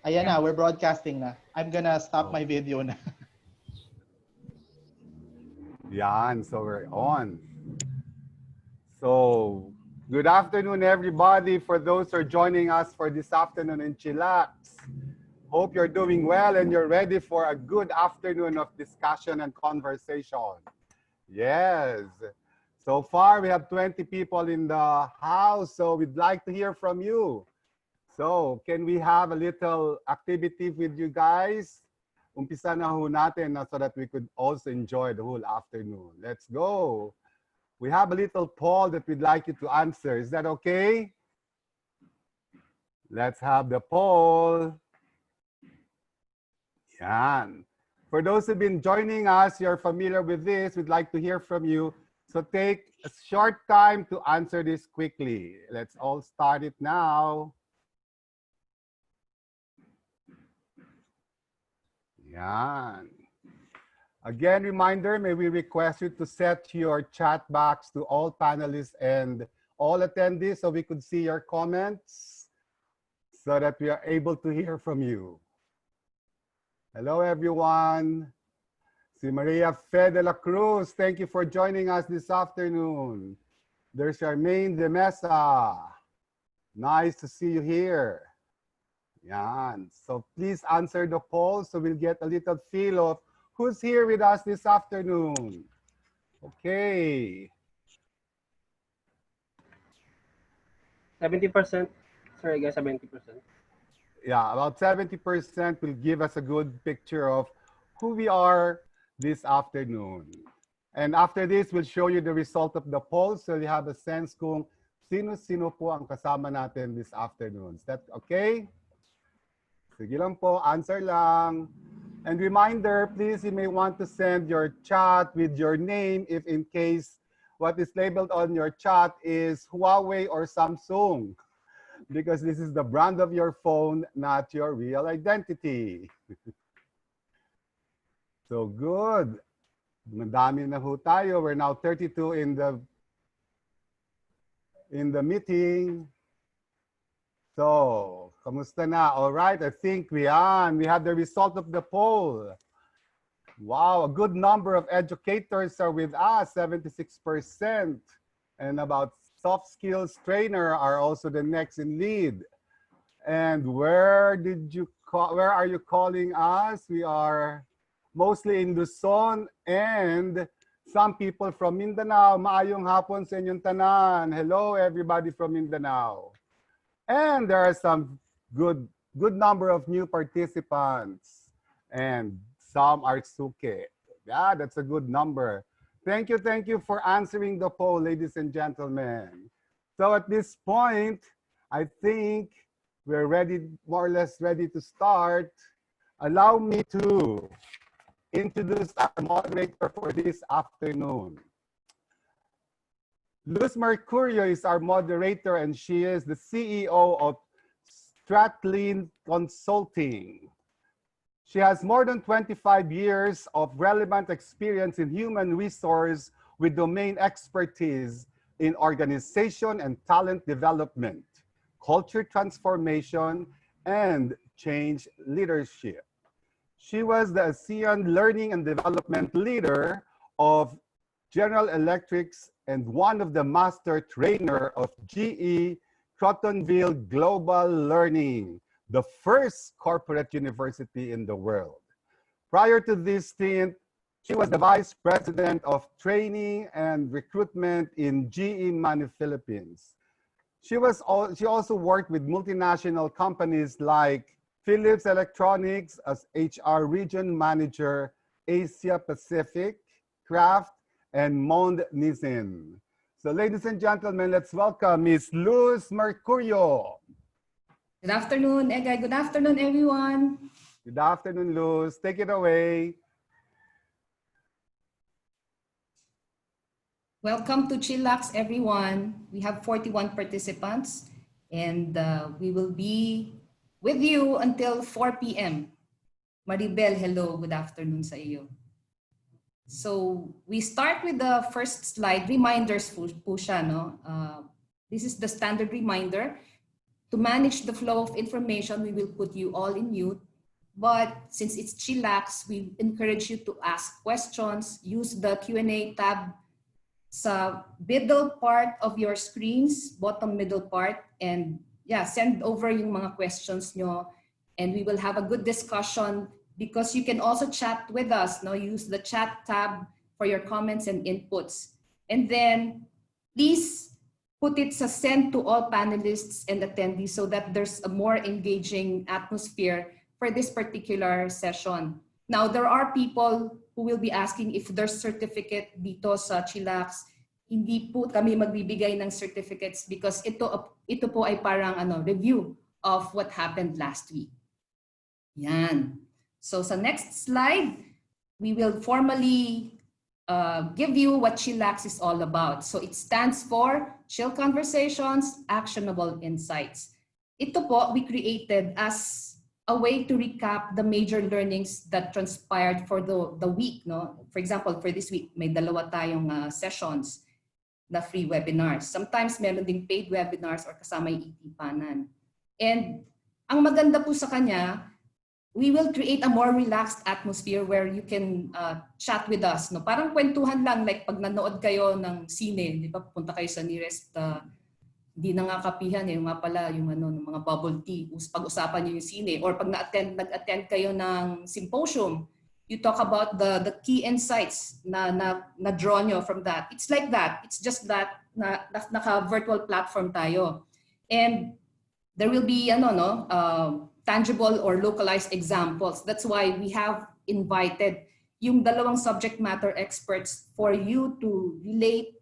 Ayan na, we're broadcasting na. I'm gonna stop my video na. Yan, so we're on. So, good afternoon, everybody. For those who are joining us for this afternoon in Chillax, hope you're doing well and you're ready for a good afternoon of discussion and conversation. Yes. So far, we have 20 people in the house, so we'd like to hear from you. So, can we have a little activity with you guys? Umpisa na ho natin so that we could also enjoy the whole afternoon. Let's go. We have a little poll that we'd like you to answer. Is that okay? Let's have the poll. Yan. For those who've been joining us, you're familiar with this, we'd like to hear from you. So take a short time to answer this quickly. Let's all start it now. Yan. Again, reminder, may we request you to set your chat box to all panelists and all attendees so we could see your comments so that we are able to hear from you. Hello, everyone. Si Maria Fe de la Cruz, thank you for joining us this afternoon. There's Charmaine de Mesa. Nice to see you here. Yan. So please answer the poll so we'll get a little feel of who's here with us this afternoon. Okay. 70%. Sorry guys, 70%. Yeah, about 70% will give us a good picture of who we are this afternoon. And after this, we'll show you the result of the poll so you have a sense kung sino-sino po ang kasama natin this afternoon. Is that okay? Sige lang po, answer lang. And reminder, please, you may want to send your chat with your name if in case what is labeled on your chat is Huawei or Samsung, because this is the brand of your phone, not your real identity. So good. Madami na ho tayo. We're now 32 in the meeting. So, kamusta na? All right, I think we have the result of the poll. Wow, a good number of educators are with us, 76%. And about soft skills trainer are also the next in lead. And where are you calling us? We are mostly in Luzon and some people from Mindanao. Maayong hapon sa inyong tanan. Hello, everybody from Mindanao. And there are some good number of new participants. And some are suke. Yeah, that's a good number. Thank you for answering the poll, ladies and gentlemen. So at this point, I think we're ready, more or less ready to start. Allow me to introduce our moderator for this afternoon. Luz Mercurio is our moderator, and she is the CEO of Stratlin Consulting. She has more than 25 years of relevant experience in human resource with domain expertise in organization and talent development, culture transformation, and change leadership. She was the ASEAN Learning and Development Leader of General Electric's and one of the master trainer of GE Crotonville Global Learning, the first corporate university in the world. Prior to this stint, she was the vice president of training and recruitment in GE Manu Philippines. She also worked with multinational companies like Philips Electronics as HR Region Manager, Asia Pacific, Kraft, and Monde Nissin. So ladies and gentlemen, let's welcome Ms. Luz Mercurio. Good afternoon, Egay. Good afternoon, everyone. Good afternoon, Luz. Take it away. Welcome to Chillax, everyone. We have 41 participants, and we will be with you until 4 p.m. Maribel, hello. Good afternoon sa iyo. So we start with the first slide, reminders po siya, no? This is the standard reminder. To manage the flow of information, we will put you all in mute. But since it's Chillax, we encourage you to ask questions, use the Q&A tab sa middle part of your screens, bottom middle part, and yeah, send over yung mga questions nyo, and we will have a good discussion because you can also chat with us. No? Use the chat tab for your comments and inputs. And then please put it sa send to all panelists and attendees so that there's a more engaging atmosphere for this particular session. Now, there are people who will be asking if there's certificate dito sa Chillax. Hindi po kami magbibigay ng certificates because ito po ay parang review of what happened last week. Yan. So sa next slide, we will formally give you what Chillax is all about. So it stands for Chill Conversations, Actionable Insights. Ito po, we created as a way to recap the major learnings that transpired for the week. No? For example, for this week, may dalawa tayong sessions na free webinars. Sometimes meron ding paid webinars or kasama yung itipanan. And ang maganda po sa kanya, we will create a more relaxed atmosphere where you can chat with us. No? Parang kwentuhan lang, like pag nanood kayo ng sine, di ba, pupunta kayo sa nearest di na nga kapihan yung nga pala yung ng mga bubble tea, pag-usapan niyo yung sine, or pag nag-attend kayo ng symposium, you talk about the key insights na draw nyo from that. It's like that. It's just that naka-virtual platform tayo. And there will be tangible or localized examples. That's why we have invited yung dalawang subject matter experts for you to relate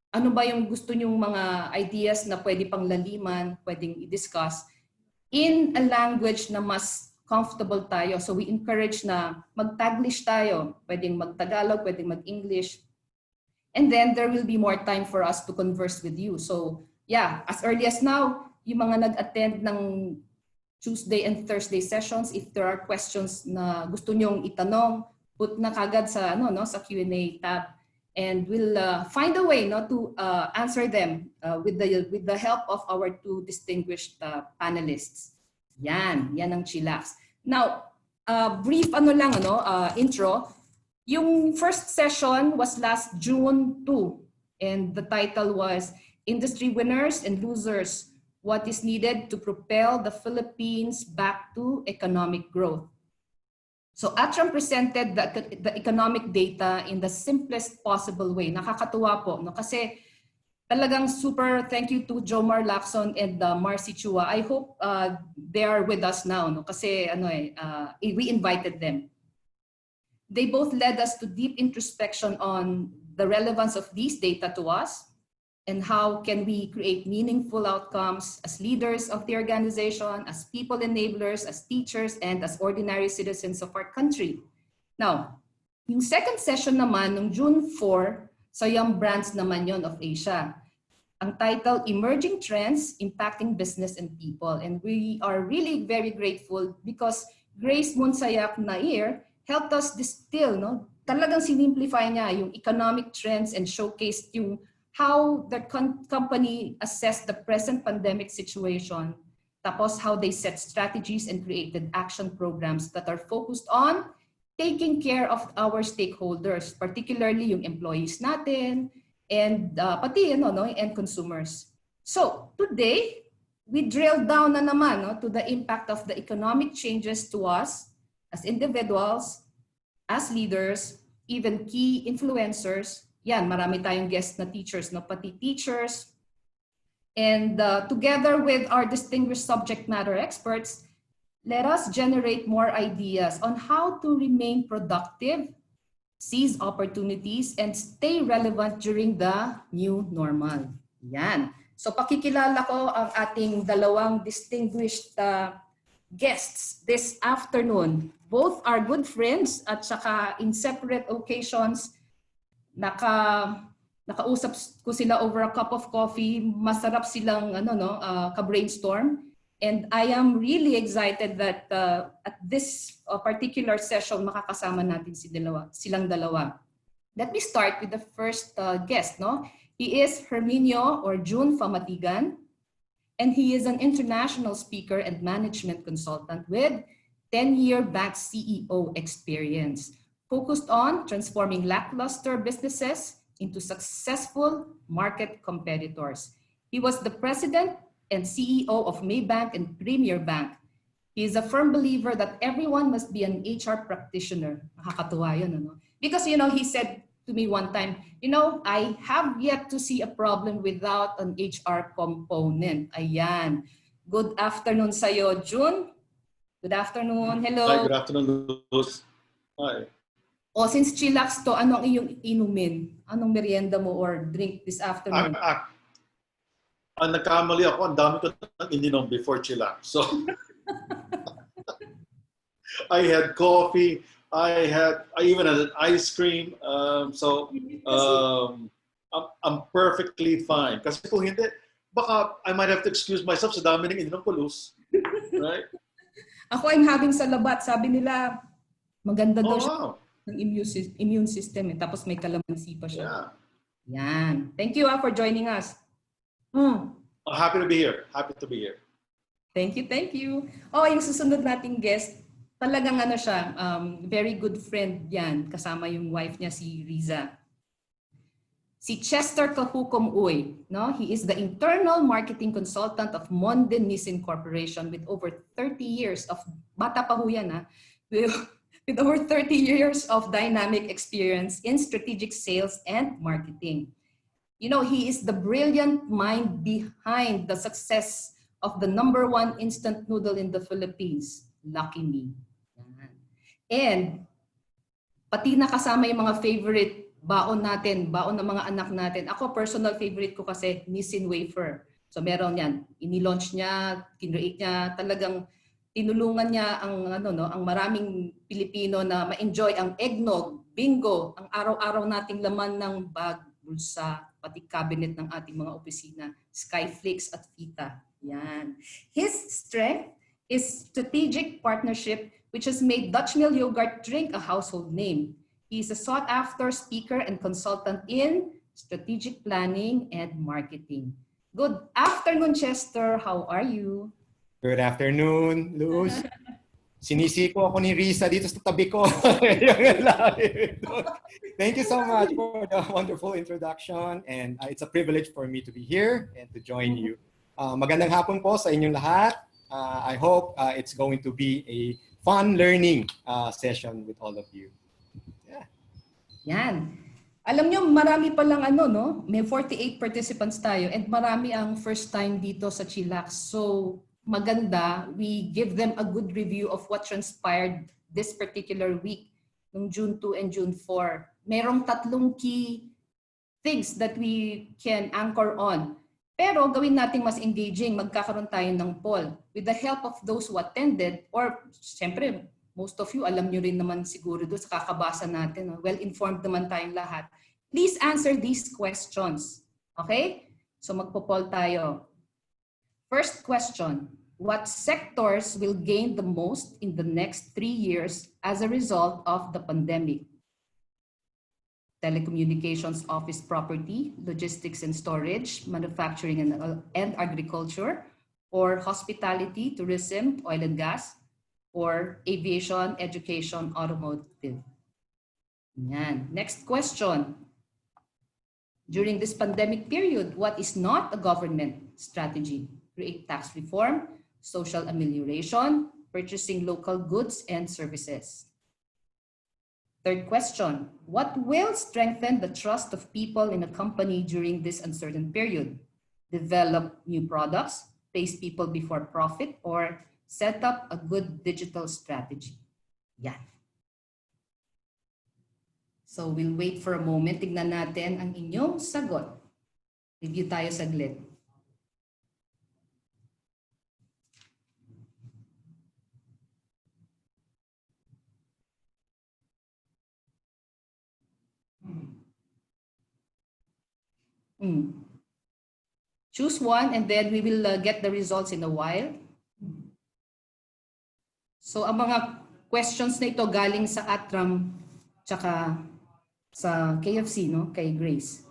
ano ba yung gusto nyong mga ideas na pwede pang laliman, pwedeng i-discuss in a language na mas comfortable tayo. So we encourage na mag-Taglish tayo, pwedeng mag-Tagalog, pwedeng mag-English. And then there will be more time for us to converse with you. So yeah, as early as now, yung mga nag-attend ng Tuesday and Thursday sessions, if there are questions na gusto nyong itanong, put na kagad sa sa Q&A tab. And we'll find a way to answer them with the help of our two distinguished panelists. Yan ang Chillax. Now, brief intro. Yung first session was last June 2, and the title was Industry Winners and Losers: What is Needed to Propel the Philippines Back to Economic Growth. So Atram presented the economic data in the simplest possible way. Nakakatuwa po, no? Kasi talagang super thank you to Jomar Lacson and Marcy Chua. I hope they are with us now, no? Kasi we invited them. They both led us to deep introspection on the relevance of these data to us and how can we create meaningful outcomes as leaders of the organization, as people enablers, as teachers, and as ordinary citizens of our country. Now, yung second session naman, nung June 4, sa Young Brands naman yon of Asia. Ang title, Emerging Trends Impacting Business and People. And we are really very grateful because Grace Monsayak Nair helped us distill, no? Talagang sinimplify niya yung economic trends and showcased yung how the company assessed the present pandemic situation, tapos how they set strategies and created action programs that are focused on taking care of our stakeholders, particularly yung employees natin and pati and consumers. So today, we drill down na naman to the impact of the economic changes to us as individuals, as leaders, even key influencers. Yan, marami tayong guest na teachers, pati teachers. And together with our distinguished subject matter experts, let us generate more ideas on how to remain productive, seize opportunities, and stay relevant during the new normal. Yan. So pakikilala ko ang ating dalawang distinguished guests this afternoon. Both are good friends at saka in separate occasions, nakausap ko sila over a cup of coffee. Masarap silang ka-brainstorm. And I am really excited that at this particular session, makakasama natin silang dalawa. Let me start with the first guest. No? He is Herminio or June Famatigan. and he is an international speaker and management consultant with 10-year bank CEO experience, focused on transforming lackluster businesses into successful market competitors. He was the president and CEO of Maybank and Premier Bank. He is a firm believer that everyone must be an HR practitioner. Nakakatuwa yun, ano? Because, he said to me one time, I have yet to see a problem without an HR component. Ayan. Good afternoon sa'yo, June. Good afternoon. Hello. Hi, good afternoon, Luz. Hi. Since Chillax to, ano ang iyong inumin? Anong merienda mo or drink this afternoon? Nagkamali ako. Ang dami ko nang ininom before Chillax. So, I had coffee. I even had an ice cream. I'm perfectly fine. Kasi kung hindi, baka I might have to excuse myself sa dami ng ininom ko, Luz. Right? Ako, I'm having salabat. Sabi nila, maganda daw siya Wow. ng immune system. Tapos may kalamansi pa siya. Yeah. Yan. Thank you for joining us. Happy to be here. Happy to be here. Thank you, thank you. Yung susunod nating guest, talagang siya, very good friend yan. Kasama yung wife niya, si Riza. Si Chester Cajucom Uy, no? He is the internal marketing consultant of Monde Nissin Corporation with over 30 years of, bata pa ho yan, with over 30 years of dynamic experience in strategic sales and marketing. He is the brilliant mind behind the success of the #1 instant noodle in the Philippines, Lucky Me. And pati nakasama yung mga favorite baon natin, baon ng mga anak natin. Ako, personal favorite ko kasi Nissin Wafer. So meron yan, inilaunch niya, kinreate niya, talagang tinulungan niya ang maraming Pilipino na ma-enjoy ang eggnog, bingo, ang araw-araw nating laman ng bag, bulsa, pati cabinet ng ating mga opisina, Skyflakes at Fita. Yan. His strength is strategic partnership, which has made Dutch Mill Yogurt drink a household name. He is a sought-after speaker and consultant in strategic planning and marketing. Good afternoon, Chester. How are you? Good afternoon, Luz. Sinisiko ako ni Risa dito sa tabi ko. Thank you so much for the wonderful introduction, and it's a privilege for me to be here and to join you. Magandang hapon po sa inyong lahat. I hope it's going to be a fun learning session with all of you. Yan. Alam nyo, marami palang may 48 participants tayo and marami ang first time dito sa Chillax. So maganda, we give them a good review of what transpired this particular week, noong June 2 and June 4. Merong 3 key things that we can anchor on. Pero gawin nating mas engaging, magkakaroon tayo ng poll. With the help of those who attended, or siyempre, most of you, alam nyo rin naman siguro doon sa kakabasa natin. Well-informed naman tayong lahat. Please answer these questions. Okay? So magpo-poll tayo. First question, what sectors will gain the most in the next 3 years as a result of the pandemic? Telecommunications, office property, logistics and storage, manufacturing and agriculture, or hospitality, tourism, oil and gas, or aviation, education, automotive. Yan. Next question. During this pandemic period, what is not a government strategy? Create tax reform, social amelioration, purchasing local goods and services. Third question, what will strengthen the trust of people in a company during this uncertain period? Develop new products, place people before profit, or set up a good digital strategy? Yan. So we'll wait for a moment. Tignan natin ang inyong sagot. Review tayo saglit. Choose one and then we will get the results in a while. So ang mga questions na ito galing sa Atram tsaka sa KFC, no? Kay Grace.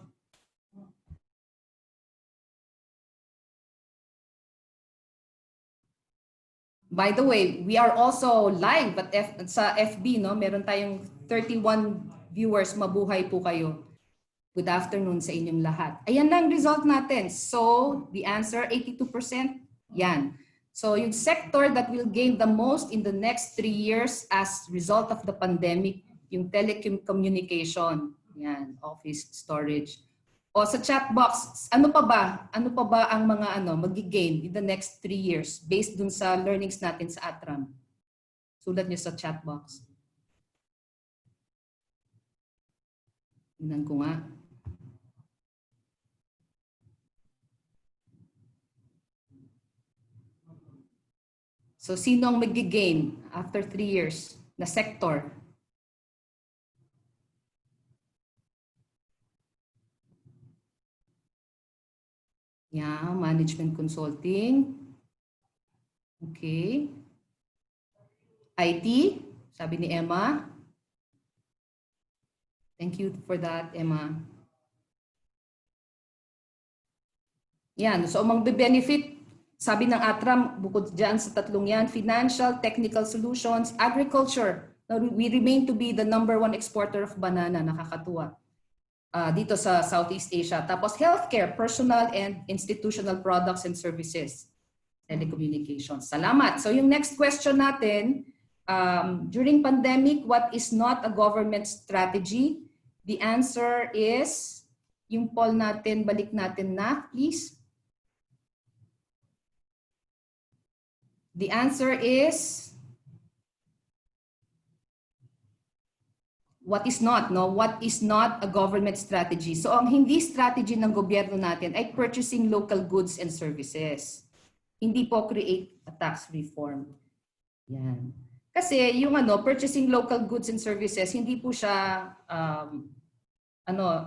By the way, we are also live sa FB, no? Meron tayong 31 viewers. Mabuhay po kayo. Good afternoon sa inyong lahat. Ayan na ang result natin. So, the answer, 82%. Yan. So, yung sector that will gain the most in the next 3 years as result of the pandemic, yung telecommunication. Yan, office storage. O sa chat box, ano pa ba? Ano pa ba ang mga magi-gain in the next 3 years based dun sa learnings natin sa ATRAM? Sulat nyo sa chat box. Tingnan ko nga. So sino ang magi-gain after 3 years na sector? Yeah, management consulting. Okay. IT, sabi ni Emma. Thank you for that, Emma. Yan, so ang benefit, sabi ng ATRAM, bukod dyan sa tatlong yan, financial, technical solutions, agriculture. Now, we remain to be the #1 exporter of banana, nakakatuwa. Dito sa Southeast Asia. Tapos healthcare, personal and institutional products and services, telecommunications. Salamat. So yung next question natin, during pandemic, what is not a government strategy? The answer is, yung poll natin, balik natin na, please. The answer is, what is not a government strategy. So ang hindi strategy ng gobyerno natin ay purchasing local goods and services. Hindi po create a tax reform. Yan. Kasi yung purchasing local goods and services, hindi po siya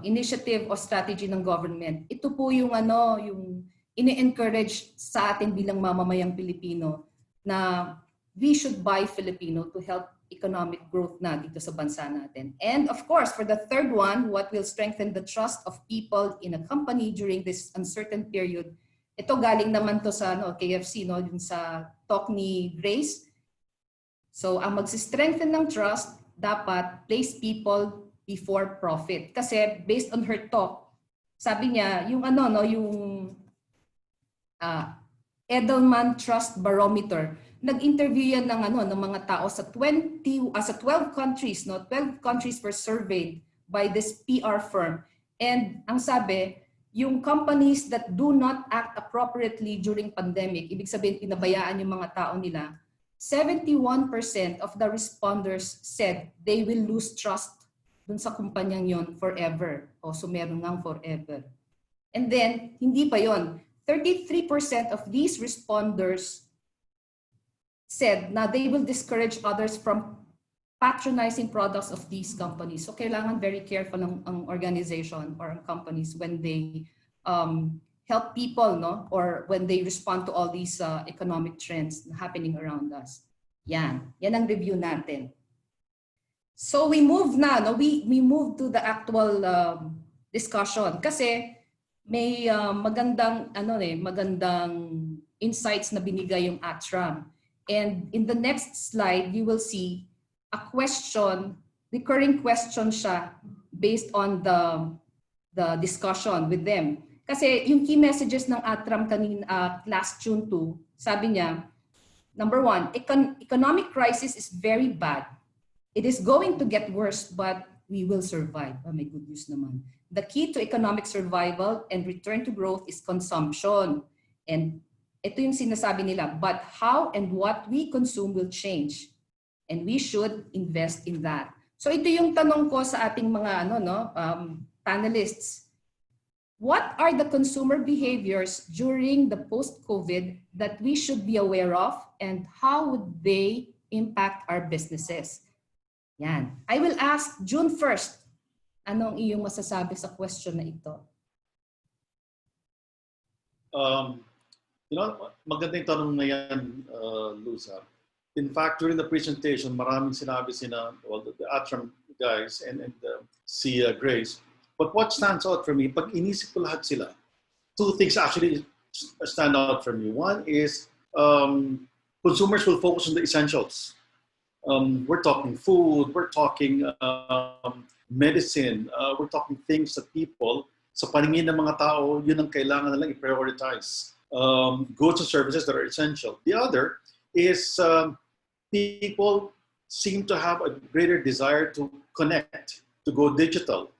initiative o strategy ng government. Ito po yung yung ini-encourage sa atin bilang mamamayang Pilipino na we should buy Filipino to help economic growth na dito sa bansa natin. And of course, for the third one, what will strengthen the trust of people in a company during this uncertain period? Ito galing naman to sa KFC, yung sa talk ni Grace. So ang magsi-strengthen ng trust, dapat place people before profit. Kasi based on her talk, sabi niya, yung yung Edelman Trust Barometer, nag-interview yan ng mga tao sa 12 countries, 12 countries were surveyed by this PR firm. And ang sabi, yung companies that do not act appropriately during pandemic, ibig sabihin pinabayaan yung mga tao nila, 71% of the responders said they will lose trust dun sa kumpanyang yon forever. O so meron ngang forever. And then, hindi pa yon. 33% of these responders said na they will discourage others from patronizing products of these companies. So kailangan very careful ang organization or ang companies when they help people, or when they respond to all these economic trends happening around us. Yan ang review natin. So we move na, we move to the actual discussion kasi may magandang insights na binigay yung ATRAM. And in the next slide, you will see a question, recurring question siya based on the discussion with them. Kasi yung key messages ng ATRAM kanina last June 2, sabi niya, number 1, economic crisis is very bad. It is going to get worse, but we will survive. May good news naman. The key to economic survival and return to growth is consumption. And ito yung sinasabi nila, but how and what we consume will change. And we should invest in that. So ito yung tanong ko sa ating mga panelists. What are the consumer behaviors during the post-COVID that we should be aware of, and how would they impact our businesses? Yan. I will ask June 1st. Anong iyong masasabi sa question na ito? Maganda yung tanong na yan, Luza. In fact, during the presentation, maraming sinabi the ATRAM guys and si Grace. But what stands out for me, pag inisip ko lahat sila, two things actually stand out for me. One is consumers will focus on the essentials. We're talking food, we're talking medicine, we're talking things that people, sa paningin ng mga tao, yun ang kailangan nilang i-prioritize. Goods and services that are essential. The other is people seem to have a greater desire to connect, to go digital.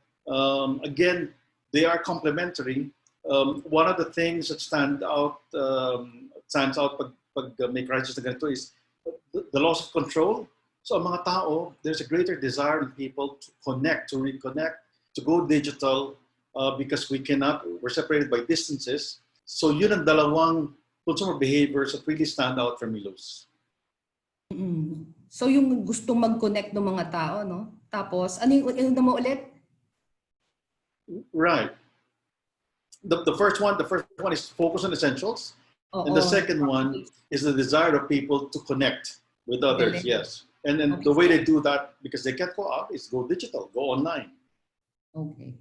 Again, they are complementary. One of the things that stands out pag may crisis na ganito is the loss of control. So ang mga tao, there's a greater desire in people to connect, to reconnect, to go digital because we're separated by distances. So yun ang dalawang consumer behaviors that really stand out for me, Luz. So yung gustong mag-connect ng mga tao, no? Tapos, ano yung mo ulit? Right. The first one is focus on essentials. And the second one is the desire of people to connect with others, yes. And then the way they do that, because they can't go out, is go digital, go online. Okay.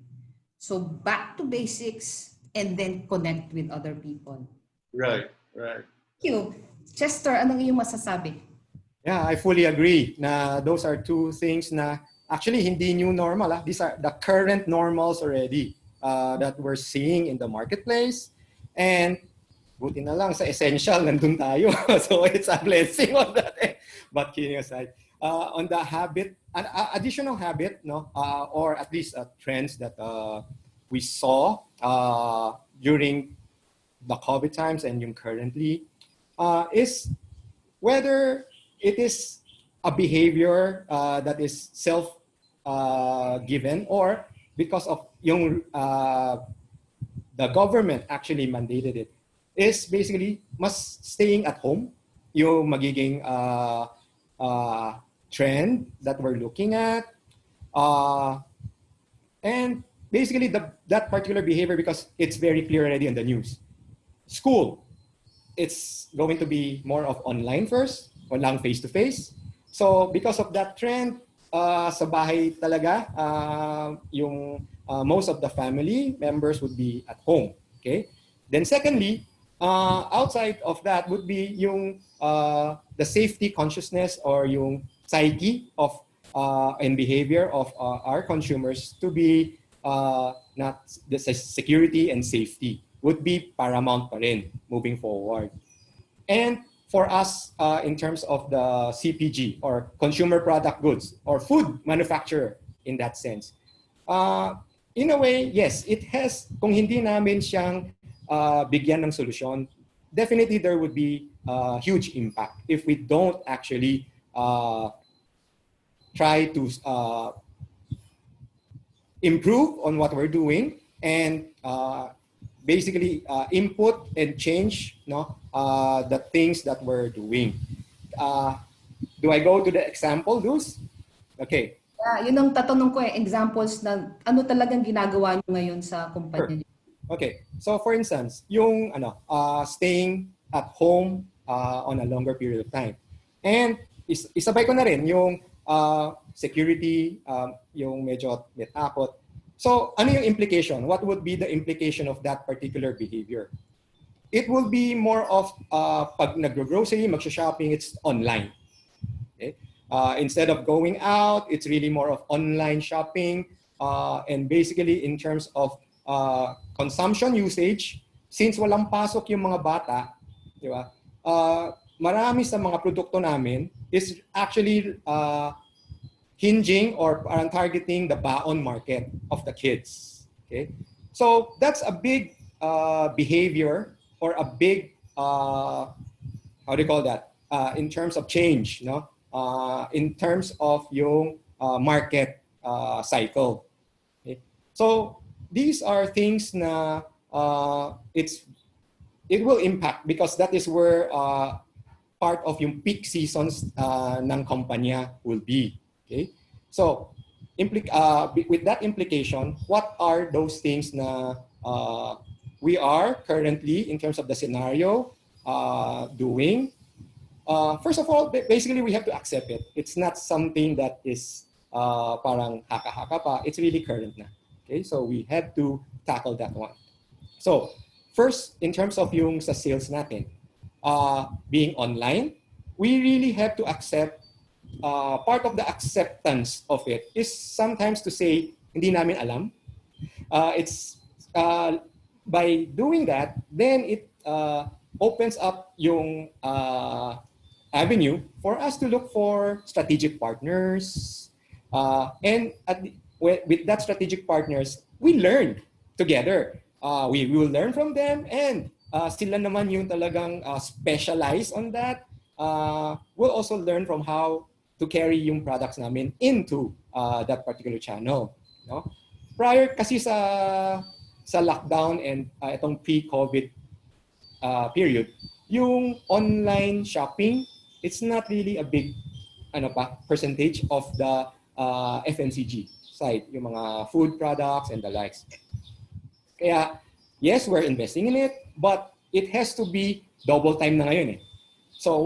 So back to basics and then connect with other people. Right. Thank you. Chester, anong iyong masasabi? Yeah, I fully agree na those are two things na actually hindi new normal. These are the current normals already that we're seeing in the marketplace. And buti na lang sa essential, nandun tayo. So it's a blessing on that. But kidding aside, on the habit, an additional habit, no, or at least trends that we saw during the COVID times and yung currently is whether it is a behavior that is self-given or because of yung the government actually mandated it. Is basically mas staying at home yung magiging trend that we're looking at. And basically that particular behavior, because it's very clear already in the news. School, it's going to be more of online first, walang face-to-face. So because of that trend, sa bahay talaga, yung most of the family members would be at home. Okay. Then secondly, outside of that would be yung the safety consciousness or yung psyche of and behavior of our consumers to be not the security and safety would be paramount pa rin moving forward. And for us, in terms of the CPG or consumer product goods or food manufacturer in that sense, in a way, yes, it has, kung hindi namin siyang bigyan ng solusyon, definitely there would be a huge impact if we don't actually try to improve on what we're doing and basically input and change the things that we're doing. Do I go to the example, Luz? Okay. Yun ang tatanong ko examples na ano talagang ginagawa nyo ngayon sa kumpanya niyo. Okay. So for instance, yung staying at home on a longer period of time. And isabay ko na rin yung security, yung medyo may takot. So ano yung implication? What would be the implication of that particular behavior? It will be more of pag nag-grocery, mag-shopping, it's online. Okay? Instead of going out, it's really more of online shopping. And basically in terms of consumption usage, since walang pasok yung mga bata, di ba? Marami sa mga produkto namin is actually hinging or parang targeting the baon market of the kids. Okay, so that's a big behavior or a big how do you call that? In terms of change, no? In terms of yung market cycle. Okay? So these are things na it will impact because that is where part of yung peak seasons ng kumpanya will be. Okay, so with that implication, what are those things na we are currently in terms of the scenario doing? First of all, basically we have to accept it. It's not something that is parang haka-haka pa. It's really current na. Okay, so we have to tackle that one. So first, in terms of yung sa sales natin, being online, we really have to accept, part of the acceptance of it is sometimes to say, hindi namin alam. It's by doing that, then it opens up yung avenue for us to look for strategic partners. And with that strategic partners, we learn together. We will learn from them, and sila naman yung talagang specialize on that. We'll also learn from how to carry yung products namin into that particular channel. No? Prior kasi sa lockdown and itong pre-COVID period, yung online shopping, it's not really a big percentage of the FMCG side, yung mga food products and the likes. Kaya, yes, we're investing in it, but it has to be double time na ngayon eh. So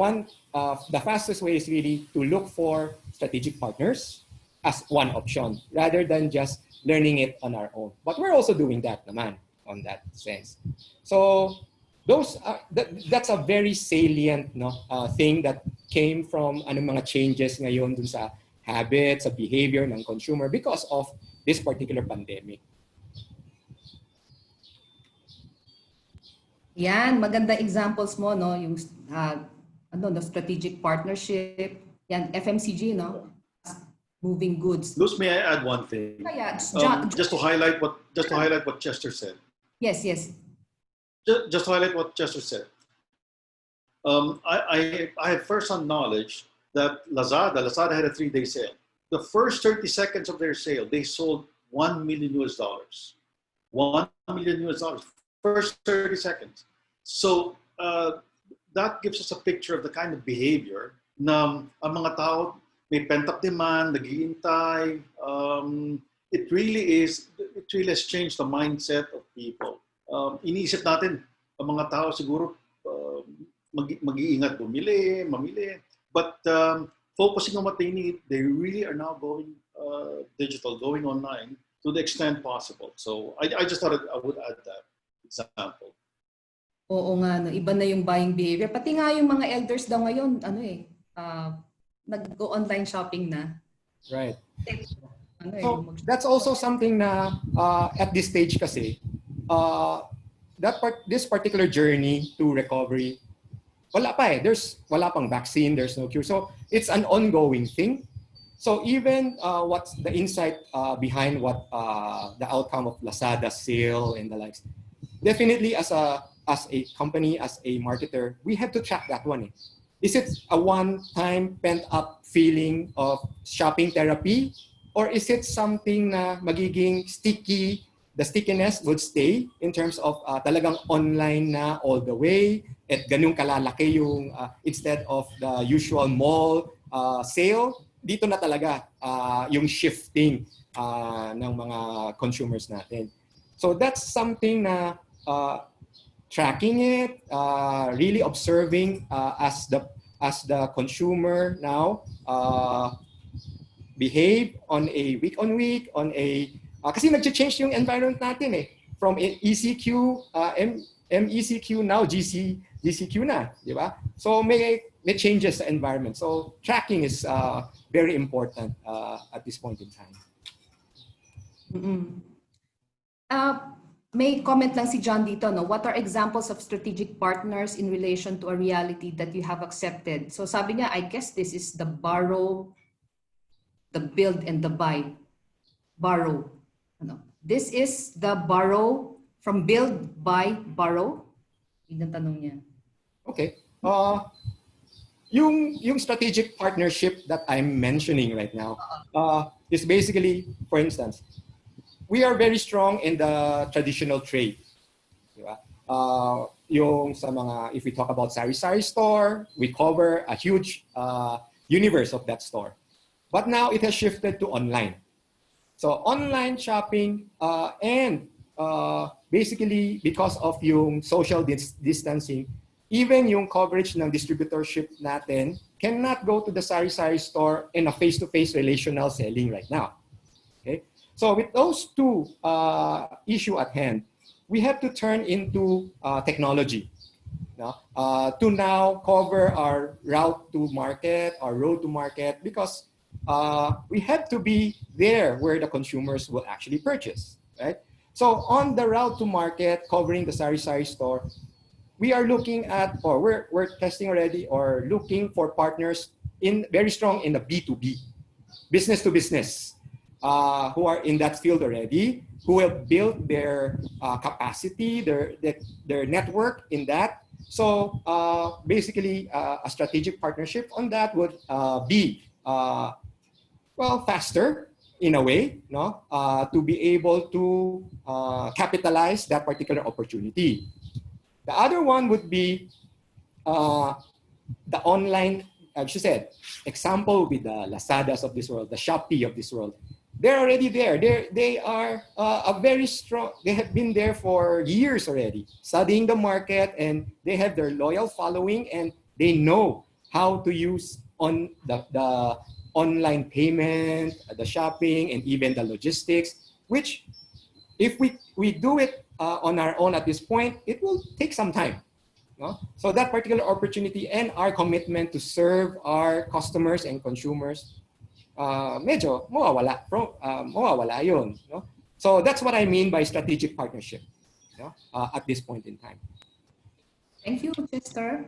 the fastest way is really to look for strategic partners as one option, rather than just learning it on our own. But we're also doing that naman on that sense. So that's a very salient thing that came from mga changes ngayon dun sa habits, sa behavior ng consumer because of this particular pandemic. Yan, maganda examples mo, no? Yung the strategic partnership, yan, FMCG, no? Moving goods. Luz, may I add one thing? Yeah, Just to highlight what Chester said. Yes. Just to highlight what Chester said. I have first-hand knowledge that Lazada had a 3-day sale. The first 30 seconds of their sale, they sold $1 million. $1 million. First 30 seconds. So that gives us a picture of the kind of behavior na ang mga tao may pent-up demand, naghihintay. It really has changed the mindset of people. Iniisip natin, ang mga tao siguro mag-iingat mamili. But focusing on what they need, they really are now going digital, going online to the extent possible. So I just thought I would add that example. Oo nga, no? Iba na yung buying behavior. Pati nga yung mga elders daw ngayon, nag-go online shopping na. Right. So that's also something na at this stage kasi, this particular journey to recovery, wala pa eh. Wala pang vaccine, there's no cure. So it's an ongoing thing. So even what's the insight behind what the outcome of Lazada's sale and the likes, definitely as a company, as a marketer, we have to track that one. Is it a one-time pent-up feeling of shopping therapy? Or is it something na magiging sticky, the stickiness would stay in terms of talagang online na all the way, at ganun kalalaki yung, instead of the usual mall sale, dito na talaga yung shifting ng mga consumers natin. So that's something na tracking it, really observing as the consumer now behave on a week-on-week, kasi nag-change yung environment natin eh. From ECQ, MECQ, now GCQ na, di ba? So may changes sa environment. So tracking is very important at this point in time. May comment lang si John dito, no? What are examples of strategic partners in relation to a reality that you have accepted? So sabi niya, I guess this is the borrow, the build, and the buy. Borrow. This is the borrow from build, buy, borrow? Yun ang tanong niya. Okay. Yung strategic partnership that I'm mentioning right now is basically, for instance, we are very strong in the traditional trade. Diba? Yung sa mga, if we talk about sari-sari store, we cover a huge universe of that store. But now it has shifted to online. So online shopping and basically because of yung social distancing, even yung coverage ng distributorship natin cannot go to the sari-sari store in a face-to-face relational selling right now. Okay? So with those two issue at hand, we have to turn into technology. no, to now cover our route to market, our road to market, because we have to be there where the consumers will actually purchase, right? So on the route to market, covering the sari-sari store, we are looking at, or we're testing already, or looking for partners very strong in the B2B, business to business, who are in that field already, who have built their capacity, their network in that. So basically, a strategic partnership on that would be well, faster in a way, no, to be able to capitalize that particular opportunity. The other one would be the online, as she said, example with the Lazadas of this world, the Shopee of this world. They're already there. They are a very strong, they have been there for years already, studying the market, and they have their loyal following, and they know how to use on the online payment, the shopping, and even the logistics, which if we do it on our own at this point, it will take some time. No? So that particular opportunity and our commitment to serve our customers and consumers, medyo mawawala yun. No? So that's what I mean by strategic partnership, no? At this point in time. Thank you, Chester.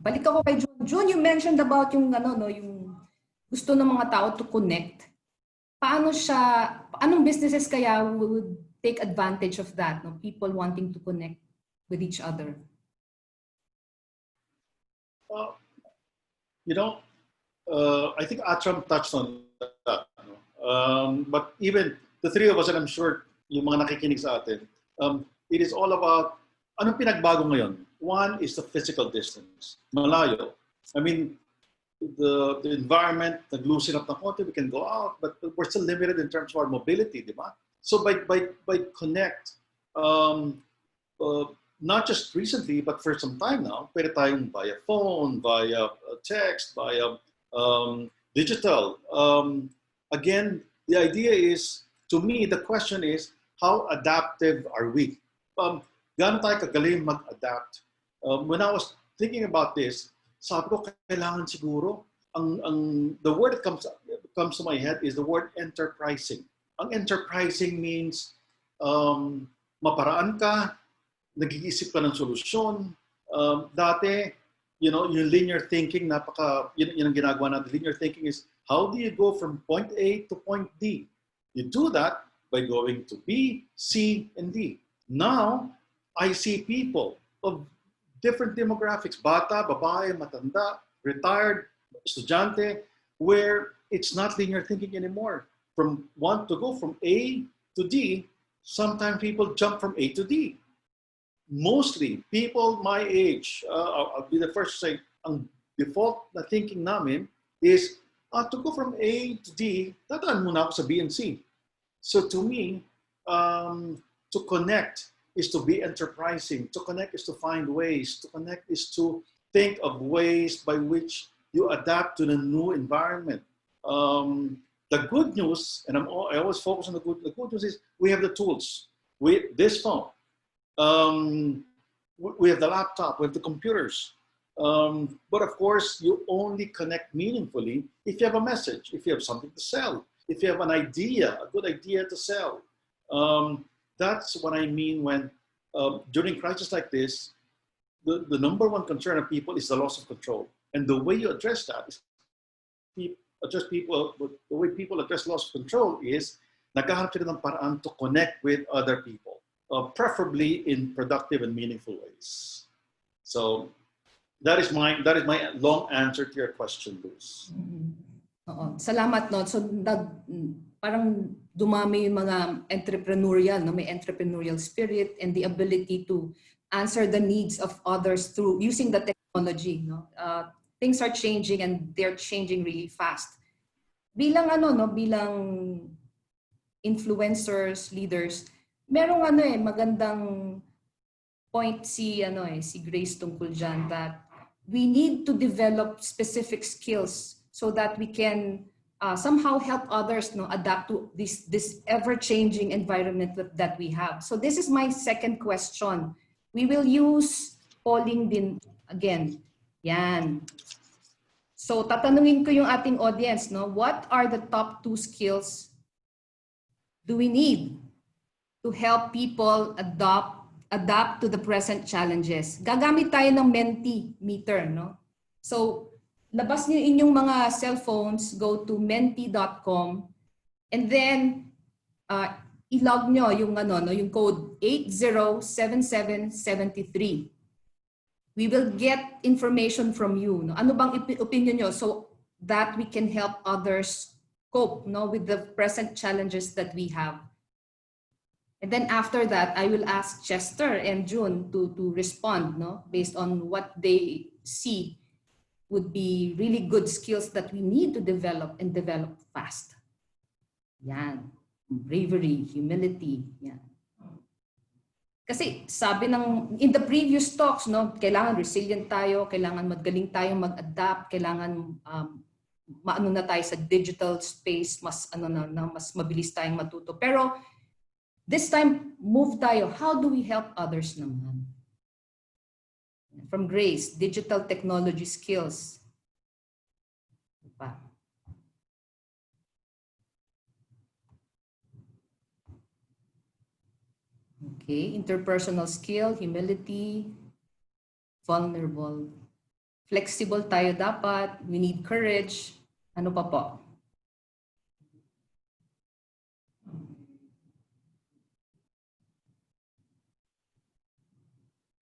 Balik ako kay June. June, you mentioned about yung yung gusto ng mga tao to connect. Anong businesses kaya would take advantage of that, no? People wanting to connect with each other? I think Atram touched on that. But even the three of us, and I'm sure yung mga nakikinig sa atin, it is all about anong pinagbago ngayon. One is the physical distance. Malayo. I mean, the environment, nag-loosen up ng konti, we can go out, but we're still limited in terms of our mobility, di ba? So by connect, not just recently, but for some time now, pwede tayong via phone, via text, via digital. Again, the idea is, to me, the question is, how adaptive are we? Gaano tayo kagaling mag-adapt? When I was thinking about this, sabi ko, kailangan siguro, the word that comes to my head is the word enterprising. Ang enterprising means maparaan ka, nag-iisip ka ng solusyon. Dati, yung linear thinking, yun ang ginagawa natin. Linear thinking is, how do you go from point A to point D? You do that by going to B, C, and D. Now, I see people of different demographics, bata, babae, matanda, retired, estudyante, where it's not linear thinking anymore. To go from A to D, sometimes people jump from A to D. Mostly, people my age, I'll be the first to say, ang default na thinking namin is, to go from A to D, dadaan muna ako sa B and C. So to me, to connect is to be enterprising. To connect is to find ways. To connect is to think of ways by which you adapt to the new environment. The good news, and I always focus on the good news is we have the tools. This phone. We have the laptop, we have the computers. But of course, you only connect meaningfully if you have a message, if you have something to sell, if you have an idea, a good idea to sell. That's what I mean when, during crisis like this, the number one concern of people is the loss of control. And the way you address that is, the way people address loss of control is, naghahanap sila ng paraan to connect with other people, preferably in productive and meaningful ways. So that is my long answer to your question, Luz. Salamat, no. So parang dumami yung mga entrepreneurial, no? May entrepreneurial spirit and the ability to answer the needs of others through using the technology, no? Things are changing and they're changing really fast. Bilang bilang influencers, leaders, merong magandang point si Grace tungkol dyan, that we need to develop specific skills so that we can somehow help others adapt to this ever-changing environment that we have. So this is my second question. We will use polling din again. Yan. So tatanungin ko yung ating audience, no? What are the top 2 skills do we need to help people adapt to the present challenges? Gagamit tayo ng Mentimeter, no? So labas niyo inyong mga cellphones, go to menti.com, and then i-log nyo yung yung code 807773. We will get information from you. No? Ano bang opinion nyo so that we can help others cope, no, with the present challenges that we have. And then after that, I will ask Chester and June to respond, no, based on what they see would be really good skills that we need to develop and develop fast. Yan. Bravery, humility. Yan. Kasi sabi in the previous talks, no, kailangan resilient tayo, kailangan magaling tayong mag-adapt, kailangan maano na tayo sa digital space, mas mas mabilis tayong matuto. Pero this time, move tayo. How do we help others naman? From Grace, digital technology skills. Pa. Okay, interpersonal skill, humility, vulnerable. Flexible tayo dapat, we need courage. Ano pa po?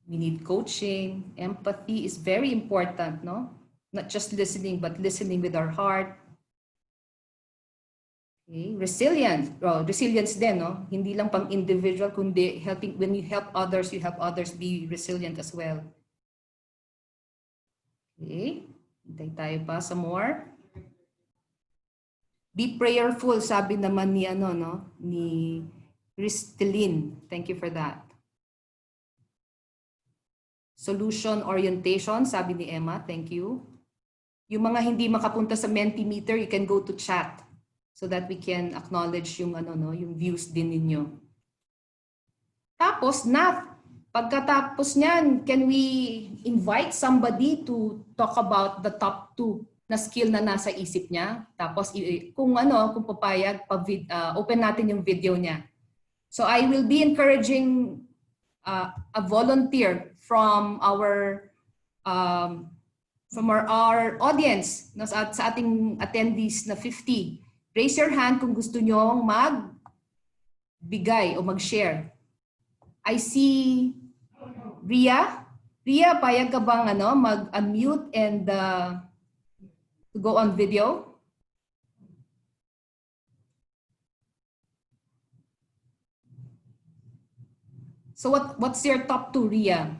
We need coaching. Empathy is very important, no? Not just listening, but listening with our heart. Okay. Resilience. Oh, resilience din, no? Hindi lang pang individual, kundi helping, when you help others be resilient as well. Okay. Hintay tayo pa sa more. Be prayerful, sabi naman ni ni Crystalline. Thank you for that. Solution orientation, sabi ni Emma. Thank you. Yung mga hindi makapunta sa Mentimeter, you can go to chat so that we can acknowledge yung yung views din ninyo. Tapos pagkatapos niyan, can we invite somebody to talk about the top 2 na skill na nasa isip niya? Tapos kung papayag, open natin yung video niya. So I will be encouraging a volunteer from our audience, no, sa ating attendees na 50. Raise your hand kung gusto nyong magbigay o mag-share. I see Ria. Ria, payag ka bang mag-unmute and to go on video? So what's your top 2, Ria?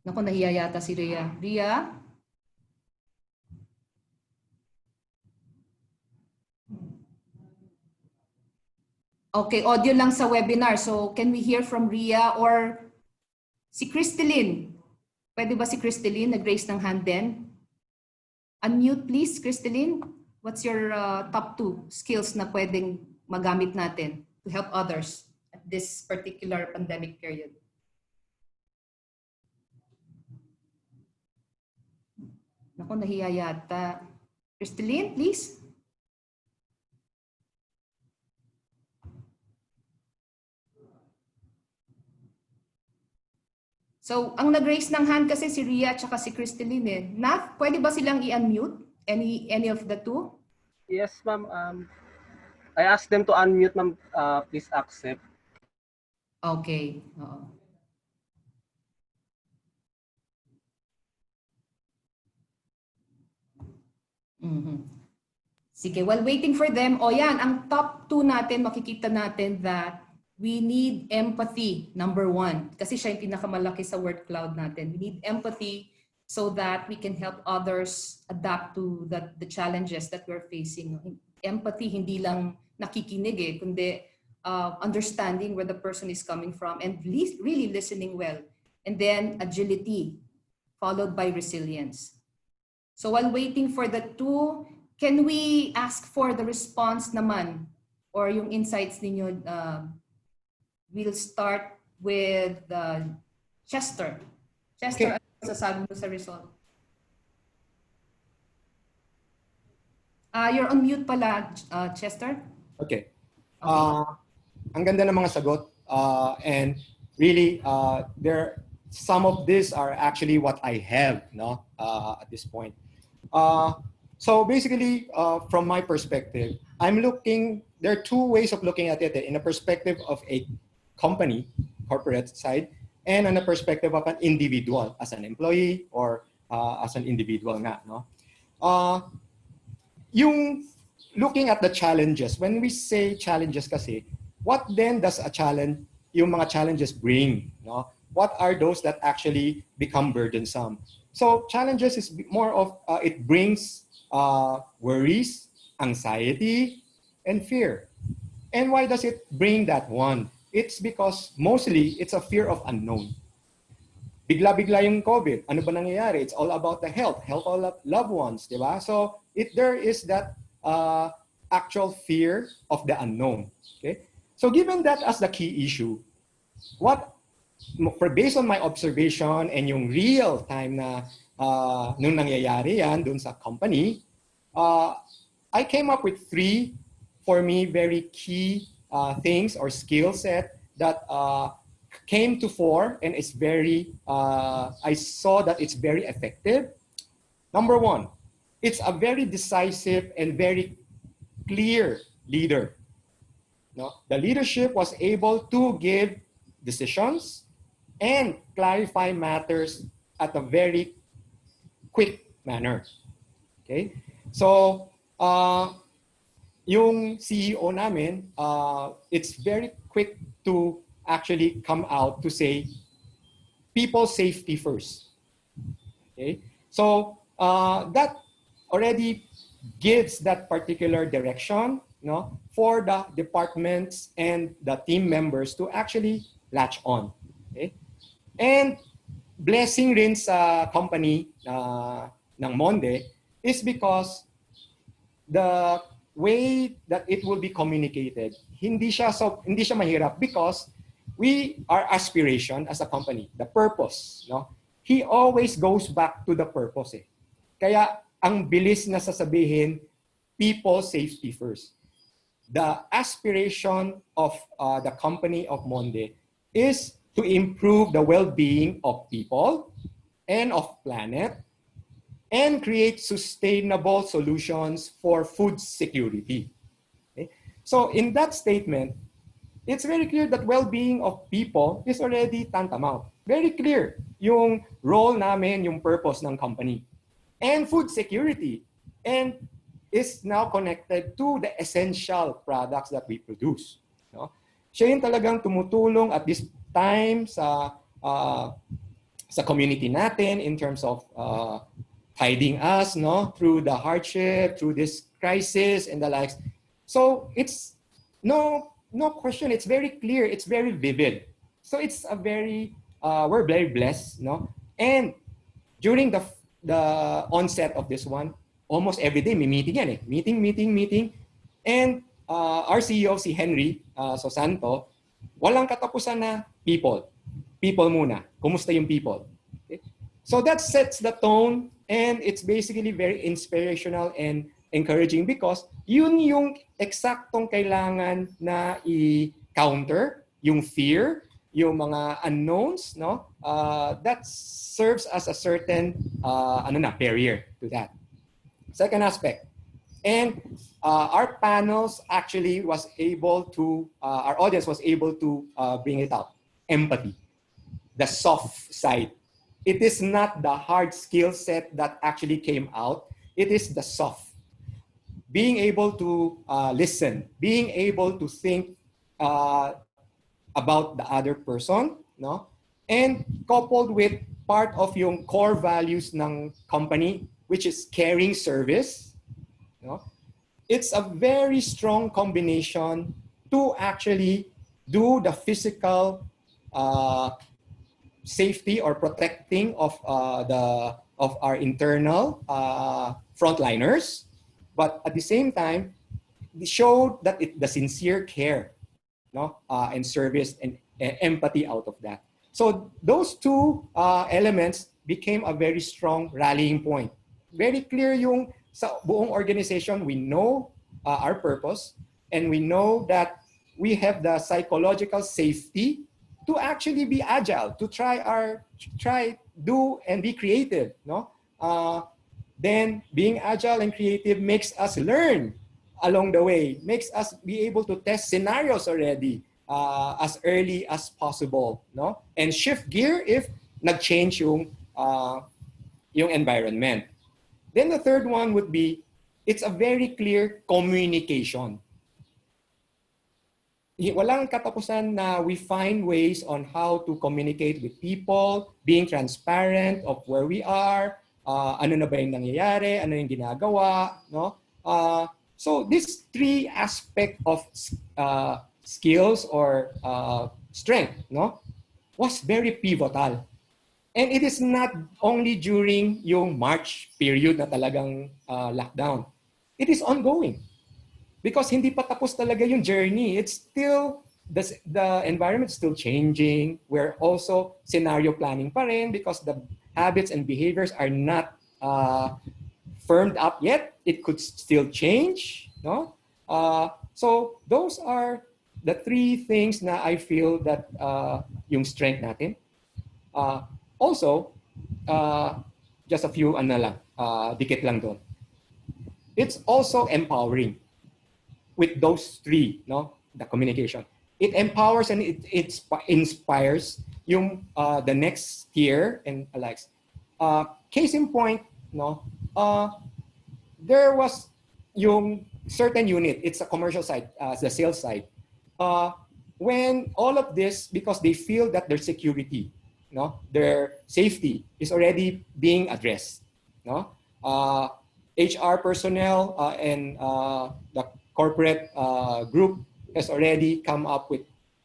Naku, nahiya yata si Ria. Ria? Okay, audio lang sa webinar. So can we hear from Ria or si Crystalline? Pwede ba si Crystalline nag-raise ng hand din? Unmute please, Crystalline. What's your top 2 skills na pwedeng magamit natin to help others at this particular pandemic period? Naku, nahiya yata. Crystalline, please. So, ang nag-raise ng hand kasi si Ria at si Crystalline eh. Naf, pwede ba silang i-unmute? Any of the 2? Yes, ma'am. I asked them to unmute, ma'am. Please accept. Okay. Oo. Sige, while waiting for them, yan, ang top 2 natin, makikita natin that we need empathy, number 1. Kasi siya yung pinakamalaki sa word cloud natin. We need empathy so that we can help others adapt to the challenges that we're facing. Empathy, hindi lang nakikinig kundi understanding where the person is coming from and really listening well. And then agility, followed by resilience. So while waiting for the 2, can we ask for the response naman or yung insights ninyo we'll start with Chester. Chester, Okay. ano sasabi mo sa result? You're on mute pala, Chester. Okay. Okay. Ang ganda ng mga sagot. And really, some of these are actually what I have, no, at this point. So basically, from my perspective, there are two ways of looking at it, in a perspective of a company, corporate side, and on a perspective of an individual, as an employee or as an individual nga, no? Yung looking at the challenges, when we say challenges kasi, what then does yung mga challenges bring, no? What are those that actually become burdensome? So challenges is more of, it brings worries, anxiety, and fear. And why does it bring that one? It's because mostly it's a fear of unknown. Bigla-bigla yung COVID. Ano ba nangyayari? It's all about the health of loved ones, di ba? So there is that actual fear of the unknown. Okay? So given that as the key issue, based on my observation and yung real time na nung nangyayari yan dun sa company, I came up with 3, for me, very key things or skill set that came to fore and it's very, I saw that it's very effective. Number 1, it's a very decisive and very clear leader. No? The leadership was able to give decisions and clarify matters at a very quick manner. Okay? So, yung CEO namin, it's very quick to actually come out to say, people safety first. Okay? So, that already gives that particular direction, no, for the departments and the team members to actually latch on. Okay? And blessing rin sa company ng Monde is because the way that it will be communicated, hindi siya mahirap because our aspiration as a company, the purpose, no? He always goes back to the purpose. Kaya ang bilis na sasabihin, people safety first. The aspiration of the company of Monde is to improve the well-being of people and of planet and create sustainable solutions for food security. Okay? So in that statement, it's very clear that well-being of people is already tantamount. Very clear yung role namin, yung purpose ng company. And food security, and is now connected to the essential products that we produce. No? Siya yung talagang tumutulong at this time sa community natin in terms of guiding us, no, through the hardship, through this crisis and the likes. So it's no question. It's very clear. It's very vivid. So it's a very we're very blessed, no. And during the onset of this one, almost every day may meeting yan meeting. And our CEO si Henry Sosanto, walang katapusan na people muna. Kumusta yung people? Okay? So that sets the tone. And it's basically very inspirational and encouraging because yun yung eksaktong kailangan na i-counter, yung fear, yung mga unknowns, no? That serves as a certain barrier to that. Second aspect, and our panels actually was able to, our audience was able to bring it out, empathy, the soft side. It is not the hard skill set that actually came out. It is the soft. Being able to listen, being able to think about the other person, no? And coupled with part of yung core values ng company, which is caring service, no? It's a very strong combination to actually do the physical safety or protecting of our internal frontliners, but at the same time, it showed that the sincere care no, and service and empathy out of that. So those two elements became a very strong rallying point. Very clear yung sa buong organization, we know our purpose, and we know that we have the psychological safety to actually be agile, to try, do, and be creative. No, then being agile and creative makes us learn along the way, makes us be able to test scenarios already as early as possible, no, and shift gear if nag-change yung environment. Then the third one would be, it's a very clear communication. Walang katapusan na we find ways on how to communicate with people, being transparent of where we are, ano na ba yung nangyayari, ano yung ginagawa, no? So these three aspects of skills or strength, no, was very pivotal. And it is not only during yung March period na talagang lockdown. It is ongoing. Because hindi pa tapos talaga yung journey. It's still, the environment is still changing. We're also scenario planning pa rin because the habits and behaviors are not firmed up yet. It could still change, no? So those are the three things na I feel that yung strength natin. Also, just a few dikit lang doon. It's also empowering with those three, no? The communication. It empowers and it inspires yung the next tier and likes. Case in point, no? There was yung certain unit, it's a commercial side, the sales side. When all of this, because they feel that their security, no, their safety is already being addressed, no. HR personnel and the corporate group has already come up with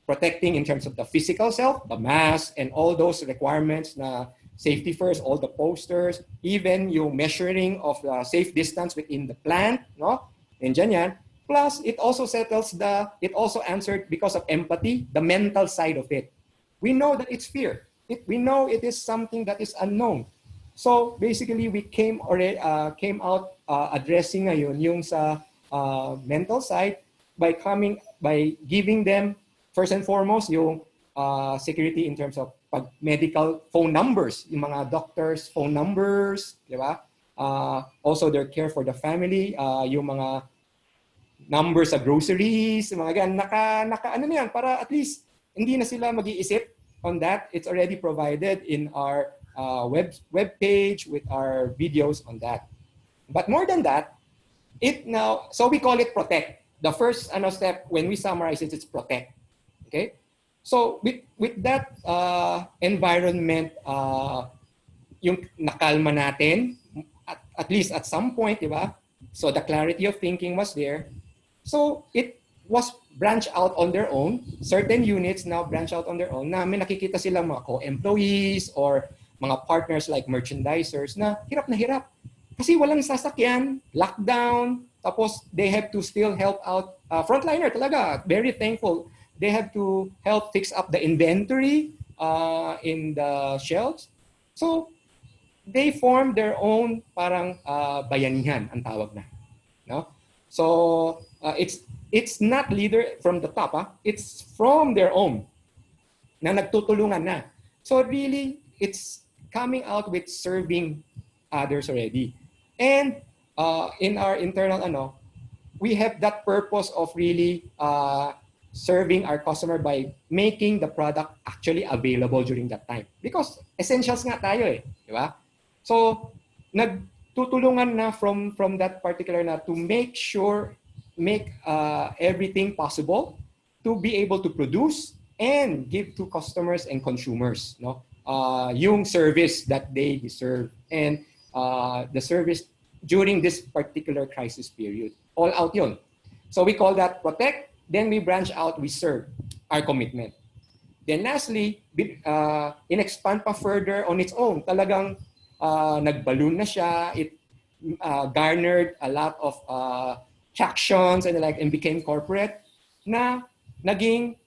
protecting in terms of the physical self, the mask, and all those requirements na safety first, all the posters, even yung measuring of the safe distance within the plant, no? And yan. Plus, it also it also answered because of empathy, the mental side of it. We know that it's fear. We know it is something that is unknown. So basically, we came out addressing ngayon yung sa mental side by giving them first and foremost yung security in terms of medical phone numbers, yung mga doctors' phone numbers, di ba? Also their care for the family, yung mga numbers sa groceries, mga ganyan, ano na yan, para at least hindi na sila mag-iisip on that. It's already provided in our web page with our videos on that. But more than that, so we call it protect. The first step when we summarize it, it's protect. Okay? So with that environment, yung nakalma natin, at least at some point, di ba? So the clarity of thinking was there. So it was branched out on their own. Certain units now branch out on their own. Na may nakikita silang mga co-employees or mga partners like merchandisers na hirap. Kasi walang sasakyan, lockdown, tapos they have to still help out. Frontliner talaga, very thankful. They have to help fix up the inventory in the shelves. So they formed their own parang bayanihan ang tawag na. No? So it's not leader from the top, it's from their own na nagtutulungan na. So really, it's coming out with serving others already. And in our internal, we have that purpose of really serving our customer by making the product actually available during that time. Because essentials nga tayo di ba? So, nagtutulungan na from that particular na to make everything possible to be able to produce and give to customers and consumers, no? Yung service that they deserve and the service during this particular crisis period. All out yun. So we call that protect. Then we branch out, we serve, our commitment. Then lastly, in-expand pa further on its own. Talagang nag-balloon na siya. It garnered a lot of tractions and became corporate na naging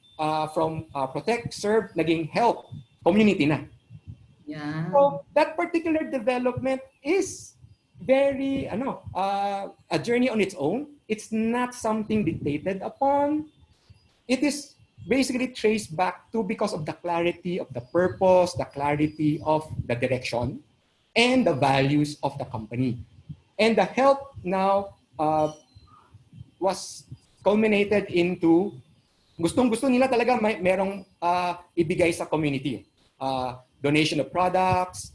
from protect, serve, naging help, community na. Yeah. So that particular development is very, a journey on its own. It's not something dictated upon. It is basically traced back to because of the clarity of the purpose, the clarity of the direction, and the values of the company. And the help now was culminated into gustong-gusto nila talaga merong ibigay sa community. Donation of products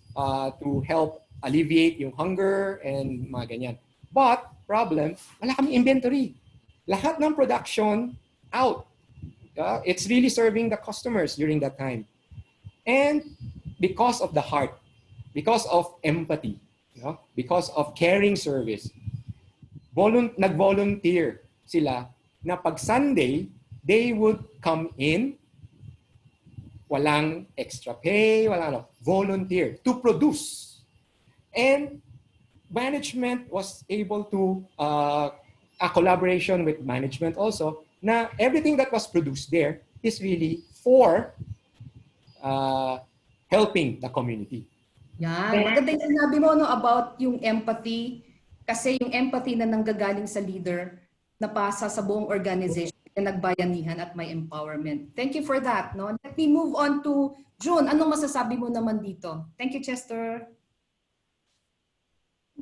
to help alleviate yung hunger and mga ganyan. But, problem, wala kami inventory. Lahat ng production out. It's really serving the customers during that time. And because of the heart, because of empathy, because of caring service, nag-volunteer sila na pag Sunday, they would come in, walang extra pay, walang volunteer to produce. And management was able to, a collaboration with management also, na everything that was produced there is really for helping the community. Yan. Maganda yung sinabi mo about yung empathy. Kasi yung empathy na nanggagaling sa leader, napasa sa buong organization, na nagbayanihan at may empowerment. Thank you for that. No? Let me move on to June. Anong masasabi mo naman dito? Thank you, Chester.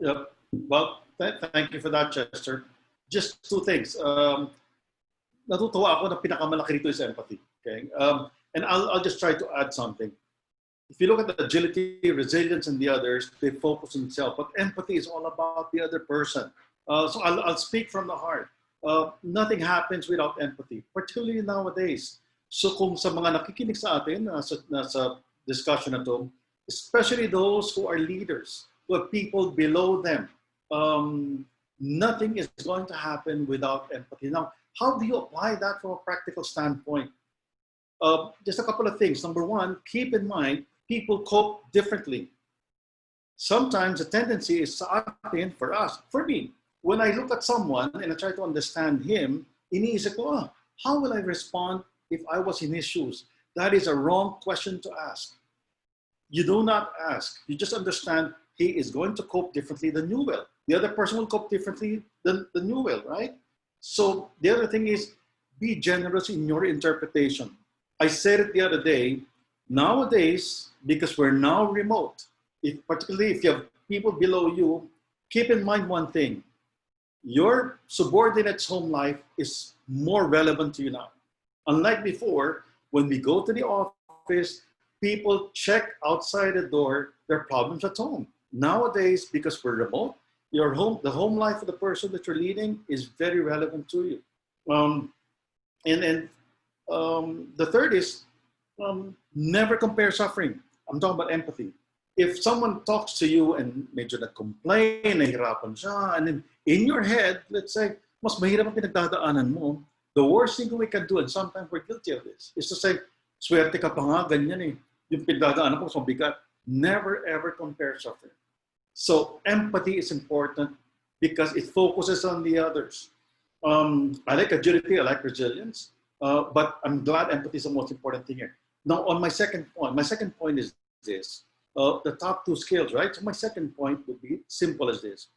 Yep. Well, thank you for that, Chester. Just two things. Natutuwa ako na pinakamalaki rito is empathy. Okay? And I'll just try to add something. If you look at the agility, resilience, and the others, they focus on themselves. But empathy is all about the other person. So I'll speak from the heart. Nothing happens without empathy, particularly nowadays. So kung sa mga nakikinig sa atin, nasa discussion na to, especially those who are leaders, who have people below them, nothing is going to happen without empathy. Now, how do you apply that from a practical standpoint? Just a couple of things. Number one, keep in mind, people cope differently. Sometimes the tendency is sa atin, for us, for me, when I look at someone and I try to understand him, iniisip ko, how will I respond if I was in his shoes? That is a wrong question to ask. You do not ask. You just understand he is going to cope differently than you will. The other person will cope differently than you will, right? So the other thing is, be generous in your interpretation. I said it the other day, nowadays, because we're now remote, particularly if you have people below you, keep in mind one thing. Your subordinate's home life is more relevant to you now. Unlike before, when we go to the office, people check outside the door their problems at home. Nowadays, because we're remote, the home life of the person that you're leading is very relevant to you. The third is never compare suffering. I'm talking about empathy. If someone talks to you and medyo nag-complain, nahirapan siya, and then in your head, let's say, mas mahirap ang pinagdadaanan mo, the worst thing we can do, and sometimes we're guilty of this, is to say, swerte ka pa nga, ganyan eh. Yung pinagdadaanan ko sa bigat. Never ever compare suffering. So empathy is important because it focuses on the others. I like agility, I like resilience, but I'm glad empathy is the most important thing here. Now, on my second point is this. The top two skills, right? So my second point would be simple as this.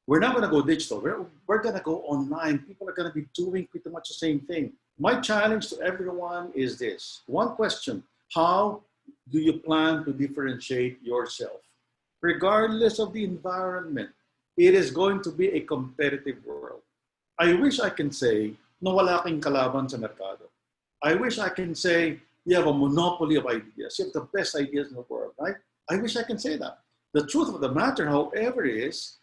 We're not going to go digital. We're going to go online. People are going to be doing pretty much the same thing. My challenge to everyone is this. One question. How do you plan to differentiate yourself? Regardless of the environment, it is going to be a competitive world. I wish I can say, no wala kang kalaban sa merkado. I wish I can say, you have a monopoly of ideas. You have the best ideas in the world, right? I wish I can say that. The truth of the matter, however, is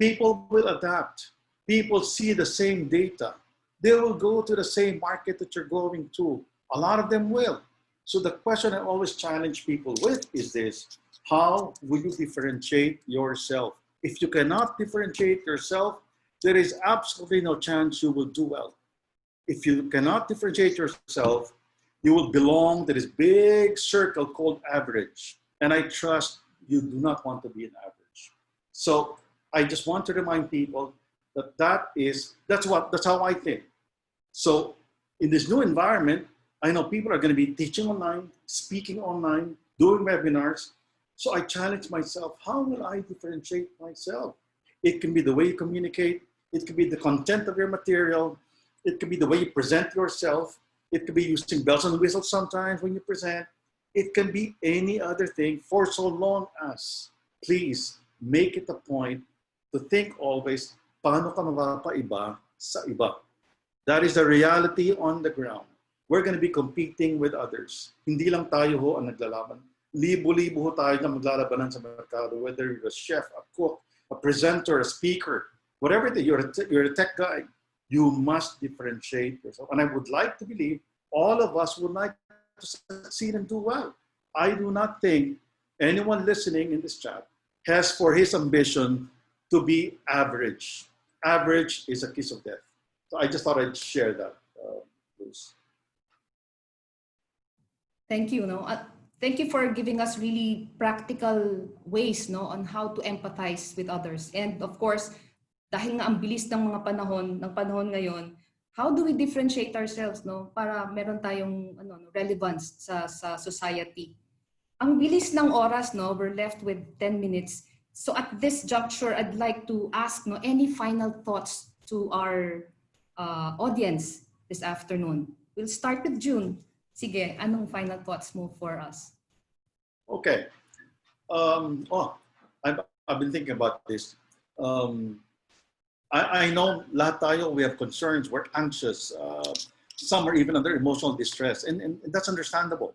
people will adapt. People see the same data. They will go to the same market that you're going to. A lot of them will. So the question I always challenge people with is this. How will you differentiate yourself? If you cannot differentiate yourself, there is absolutely no chance you will do well. If you cannot differentiate yourself, you will belong to this big circle called average. And I trust you do not want to be an average. So I just want to remind people that that's how I think. So in this new environment, I know people are going to be teaching online, speaking online, doing webinars. So I challenge myself, how will I differentiate myself? It can be the way you communicate. It could be the content of your material. It could be the way you present yourself. It could be using bells and whistles sometimes when you present. It can be any other thing for so long as, please, make it a point to think always, paano ka mapapaiba sa iba? That is the reality on the ground. We're going to be competing with others. Hindi lang tayo ho ang naglalaban. Libo-libo ho tayo na maglalabanan sa merkado, whether you're a chef, a cook, a presenter, a speaker, whatever it is, you're a tech guy, you must differentiate yourself. And I would like to believe all of us would like to succeed and do well. I do not think anyone listening in this chat has for his ambition to be average. Average is a kiss of death. So I just thought I'd share that, Bruce. Thank you. No? Thank you for giving us really practical ways, no, on how to empathize with others. And of course, dahil nga ang bilis ng mga panahon ngayon, how do we differentiate ourselves, no, para meron tayong relevance sa society? Ang bilis ng oras, no, we're left with 10 minutes. So at this juncture, I'd like to ask, no, any final thoughts to our audience this afternoon. We'll start with June. Sige, anong final thoughts mo for us? Okay. I've been thinking about this. I know lahat tayo, we have concerns, we're anxious. Some are even under emotional distress, and that's understandable.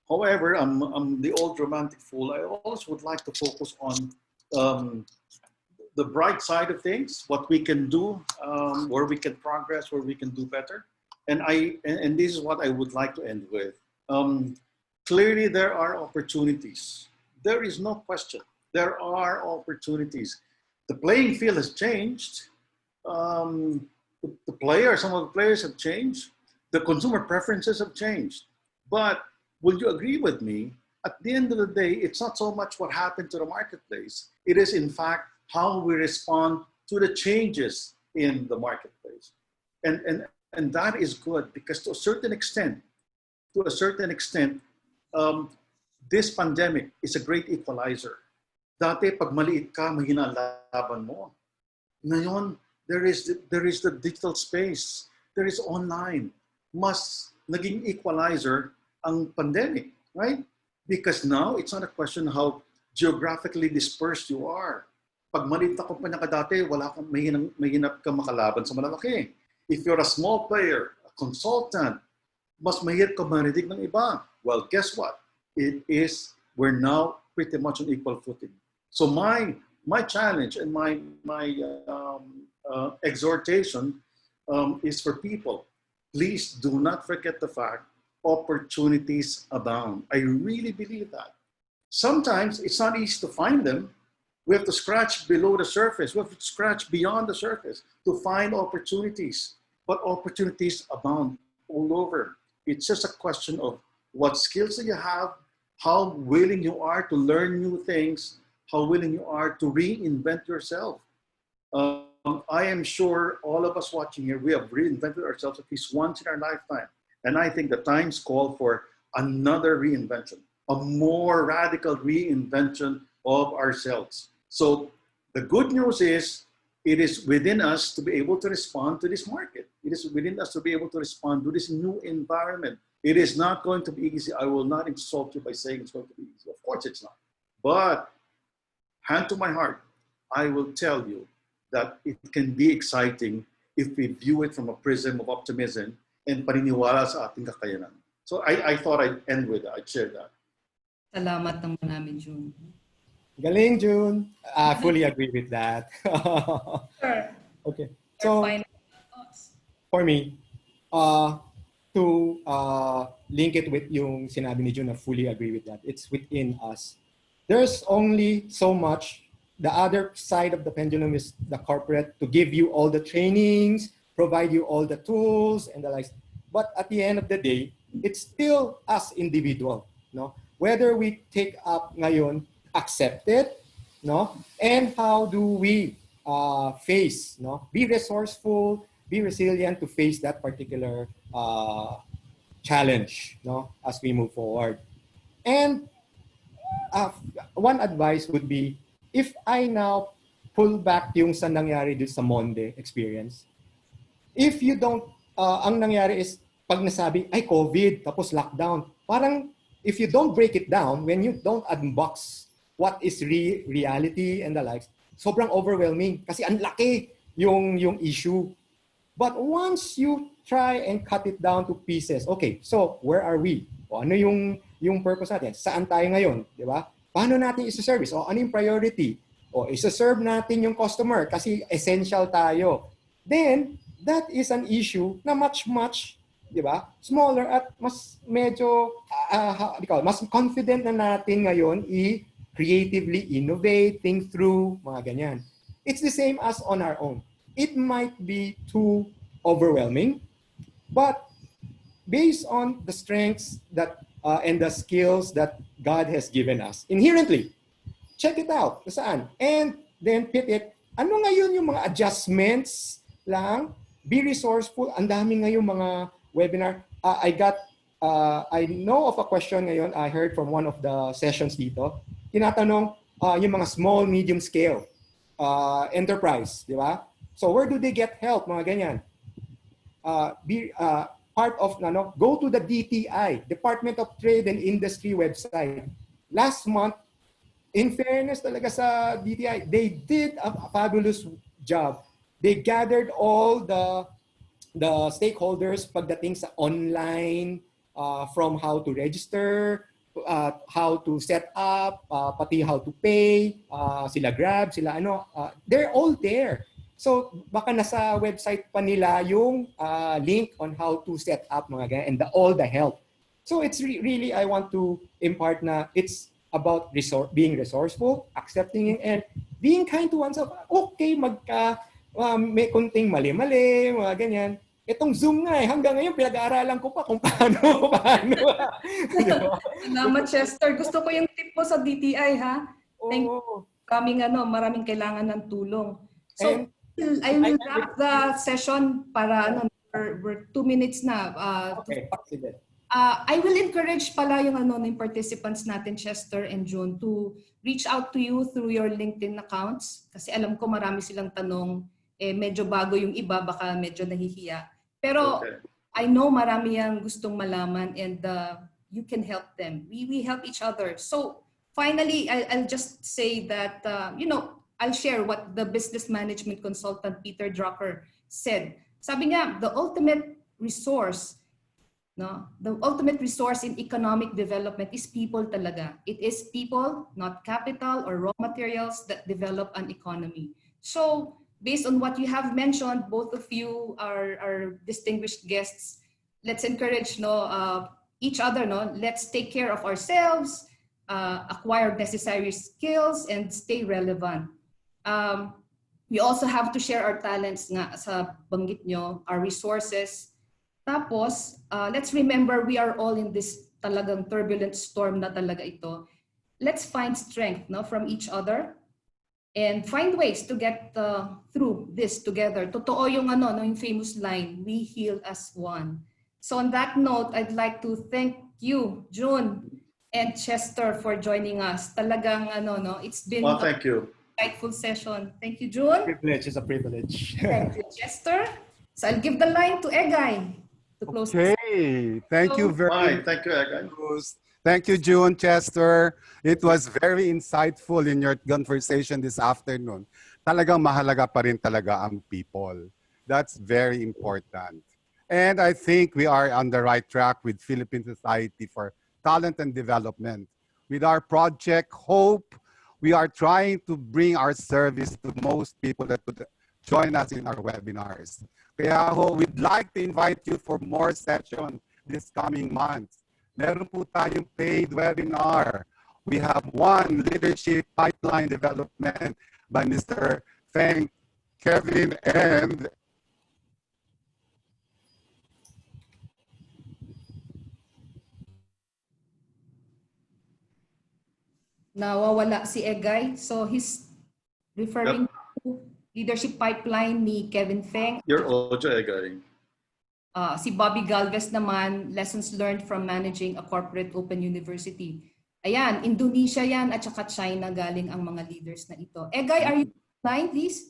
However, I'm the old romantic fool. I always would like to focus on the bright side of things, what we can do, where we can progress, where we can do better. And this is what I would like to end with. Clearly, there are opportunities. There is no question. There are opportunities. The playing field has changed. Some of the players have changed. The consumer preferences have changed. But will you agree with me? At the end of the day, it's not so much what happened to the marketplace. It is, in fact, how we respond to the changes in the marketplace. And that is good because to a certain extent, this pandemic is a great equalizer. Dati, pag maliit ka, mahina ang laban mo. Ngayon, there is the digital space. There is online. Mas naging equalizer ang pandemic, right? Because now, it's not a question how geographically dispersed you are. Pag maliit na kumpanya ka dati, mahinap ka makalaban sa malalaki. If you're a small player, a consultant, mas mahirap ka marinig ng iba. Well, guess what? We're now pretty much on equal footing. So my challenge and my exhortation is for people. Please do not forget the fact opportunities abound. I really believe that. Sometimes it's not easy to find them. We have to scratch below the surface. We have to scratch beyond the surface to find opportunities. But opportunities abound all over. It's just a question of what skills do you have, how willing you are to learn new things, how willing you are to reinvent yourself. I am sure all of us watching here, we have reinvented ourselves at least once in our lifetime. And I think the times call for another reinvention, a more radical reinvention of ourselves. So the good news is it is within us to be able to respond to this market. It is within us to be able to respond to this new environment. It is not going to be easy. I will not insult you by saying it's going to be easy. Of course it's not. But hand to my heart, I will tell you that it can be exciting if we view it from a prism of optimism and paniniwala sa ating kakayanan. So I thought I'd end with that. I'd share that. Salamat ng marami, June. Galing, June. I fully agree with that. Sure. Okay. So, for me, to link it with yung sinabi ni June, I fully agree with that. It's within us. There's only so much. The other side of the pendulum is the corporate to give you all the trainings, provide you all the tools and the likes. But at the end of the day, it's still us individual, no? Whether we take up ngayon, accept it, no? And how do we face, no? Be resourceful, be resilient to face that particular challenge, no, as we move forward. And one advice would be, if I now pull back yung sa nangyari dito sa Monde experience, if you don't, ang nangyari is, pag nasabi, ay COVID, tapos lockdown, parang if you don't break it down, when you don't unbox what is reality and the likes, sobrang overwhelming kasi ang laki yung issue. But once you try and cut it down to pieces, okay, so where are we? O ano yung purpose natin? Saan tayo ngayon? Di ba? Paano natin isa-service? O ano yung priority? O isa-serve natin yung customer kasi essential tayo. Then, that is an issue na much, di ba, smaller at mas medyo, mas confident na natin ngayon creatively innovate, think through, mga ganyan. It's the same as on our own. It might be too overwhelming, but based on the strengths that and the skills that God has given us, inherently, check it out. Saan? And then pit it. Ano ngayon yung mga adjustments lang? Be resourceful. Ang dami ngayon mga webinar. I know of a question ngayon I heard from one of the sessions dito. Tinatanong yung mga small, medium scale enterprise, di ba? So where do they get help, mga ganyan? Part of, go to the DTI, Department of Trade and Industry website. Last month, in fairness talaga sa DTI, they did a fabulous job. They gathered all the stakeholders pagdating sa online, from how to register, how to set up, pati how to pay, sila Grab, sila they're all there. So baka nasa website pa nila yung link on how to set up mga ganyan and all the help. So it's really, I want to impart na it's about being resourceful, accepting it, and being kind to oneself. Okay, may kunting mali-mali, mga ganyan. Itong Zoom nga hanggang ngayon pinag-aaralan ko pa kung paano. Salamat, Chester. Gusto ko yung tip mo sa DTI, ha? Thank you. Maraming kailangan ng tulong. So, I will wrap the session para we're 2 minutes na. Okay, sige. I will encourage pala yung yung participants natin, Chester and June, to reach out to you through your LinkedIn accounts. Kasi alam ko marami silang tanong, medyo bago yung iba, baka medyo nahihiya. Pero okay. I know marami yang gustong malaman and you can help them. We help each other. So finally, I'll just say that, I'll share what the business management consultant Peter Drucker said. Sabi niya, the ultimate resource in economic development is people talaga. It is people, not capital or raw materials, that develop an economy. So based on what you have mentioned, both of you are distinguished guests. Let's encourage each other. Let's take care of ourselves, acquire necessary skills, and stay relevant. We also have to share our talents nga sa banggit nyo, our resources. Tapos, let's remember we are all in this talagang turbulent storm na talaga ito. Let's find strength from each other and find ways to get through this together. Totoo yung yung famous line, we heal as one. So on that note, I'd like to thank you, June and Chester, for joining us. Talagang it's been thank you. Insightful session. Thank you, June. Privilege is a privilege. Thank you, Chester. So I'll give the line to Egay to close. Okay, thank you very much. Thank you, Egay. Thank you, June, Chester. It was very insightful in your conversation this afternoon. Talagang mahalaga pa rin talaga ang people. That's very important. And I think we are on the right track with Philippine Society for Talent and Development. With our project Hope, we are trying to bring our service to most people that would join us in our webinars. Kaya we'd like to invite you for more sessions this coming month. Meron po tayong paid webinar. We have one, Leadership Pipeline Development by Mr. Feng Kevin and nawawala si Egay. So he's referring to Leadership Pipeline ni Kevin Feng. Your audio, Egay. Si Bobby Galvez naman, lessons learned from managing a corporate open university. Ayan, Indonesia yan at saka China galing ang mga leaders na ito. Egay, are you online, please?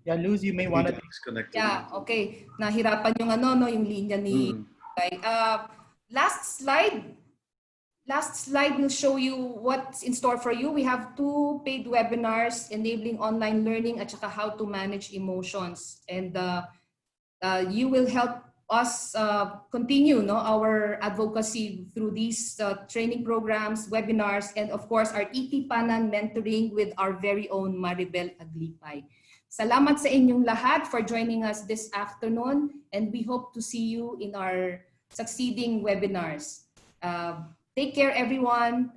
Yeah, Luz, you may want to. Disconnected. Yeah, okay. Nahirapan yung ano, no, yung linya ni Egay. Last slide will show you what's in store for you. We have 2 paid webinars, enabling online learning at saka how to manage emotions. And you will help us continue our advocacy through these training programs, webinars, and of course our EP Panan mentoring with our very own Maribel Aglipay. Salamat sa inyong lahat for joining us this afternoon, and we hope to see you in our succeeding webinars. Take care, everyone.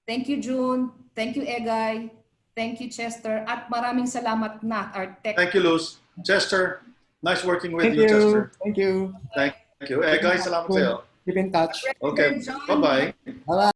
Thank you, June. Thank you, Egay. Thank you, Chester. At maraming salamat, Nat, our tech. Thank you, Luz. Chester, nice working with Thank you, you. Chester. Thank you. Thank you. Guys, salamat sa'yo. Keep in touch. Okay, bye-bye. Bye-bye.